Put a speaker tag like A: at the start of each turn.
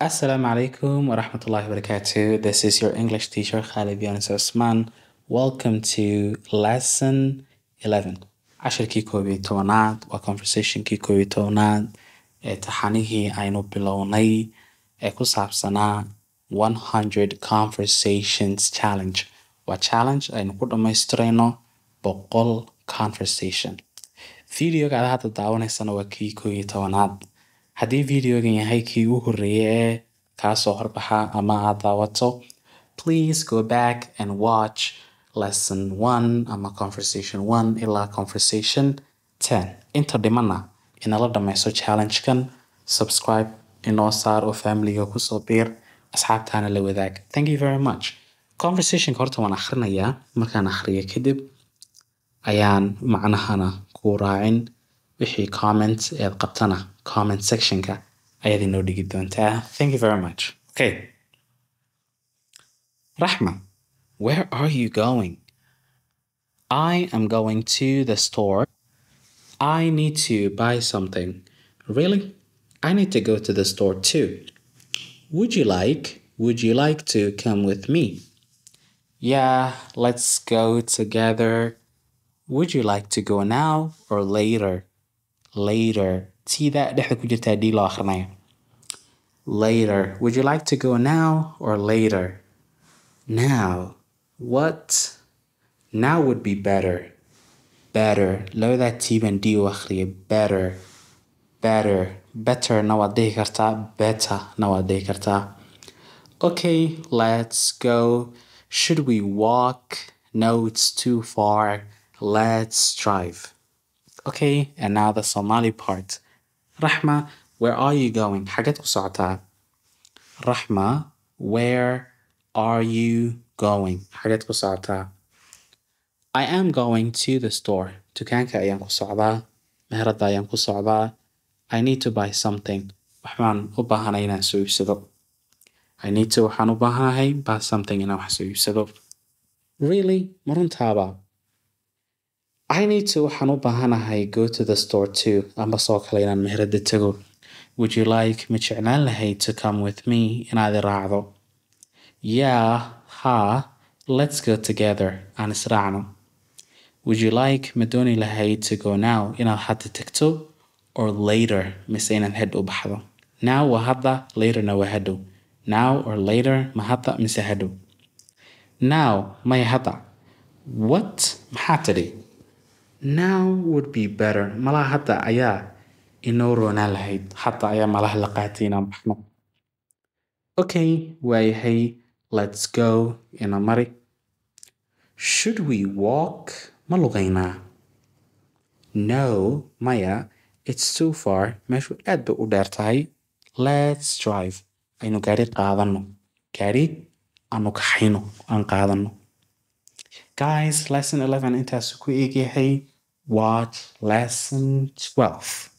A: Assalamu alaikum wa rahmatullahi wa barakatuh. This is your English teacher Khalid Yunus Osman. Welcome to lesson 11. Cashirkii koob iyo tobanaad waa conversationkii koob iyo tobanaad ee taxanihii aynu bilownay ee ku saabsanaa 100 conversations challenge. Waa challenge aynu ku dhammaystirayno 100 conversation. Videoga aad hadda daawanaysana waa kii koob iyo tobanaad. Haddii videogan yahay kii ugu horreeyay ee kaasoo horbaxa ama aad daawato, please go back and watch lesson 1 ama conversation 1 ilaa conversation 10. Inta dhimana inala dhammayso challenge-kan, subscribe inoo saar oo familiga kusoo biir, asxaabtaana la wadaag. Thank you very much. Conversation horta waan akhrinayaa, markaan akhriyo kadib ayaan macnahana ku raacin. wixii comment eed qabtana comment sectionka ayaad inoo dhigi doontaa. Thank you very much. Okay. Rahma, where are you going? I am going to the store. I need to buy something. Really? I need to go to the store too. Would you like to come with me? Yeah, let's go together. Would you like to go now or later? Later. See that dhexda ku jirtaa dii loo akhrinayo. Later. Would you like to go now or later? Now. What? Now would be better. Better. Labada T baan D u akhriya. Better. Better. Better na waad dhihi kartaa. Better na waad dhihi kartaa. Okay, let's go. Should we walk? No, it's too far. Let's drive. Okay, and now the Somali part. Rahma, where are you going? Xageed ku socotaa? Rahma, where are you going? Xageed ku socotaa? I am going to the store. Dukaanka ayaan ku socdaa. Meherada ayaan ku socdaa. I need to buy something. Waxaan u baahanahay inaan soo iibsado. Waxaan u baahanahay buy something inaan wax soo iibsado. Really? Ma runtaaba? I need to waxaan u baahanahay go to the store too. Amba soo kale inaan meherada tago. Would you like ma jeclaan lahayd to come with me inaad i raacdo? Yeah, ha. Let's go together. Aan israacno. Would you like ma dooni lahayd to go now inaad hadda tagto or later mise inaad had u baxdo? Now waa hadda, laterna waa hadhow. Now or later ma hadda mise hadhow? Now maya hadda. What? Maxaa tidhi? Now would be better. Malaha hadda ayaa inoo roonaan lahayd. Hadda ayaa malaha la qaatay inaan baxno. Okay, waayahay. Let's go. Ina mari. Should we walk? Ma lugaynaa? No, maya. It's too far. Meeshu aad bay u dheer tahay. Let's drive. Aynu gaari qaadano. Gaari aanu kaxayno aan qaadano. Guys, lesson 11 intaas ku eegyahay. Watch lesson 12.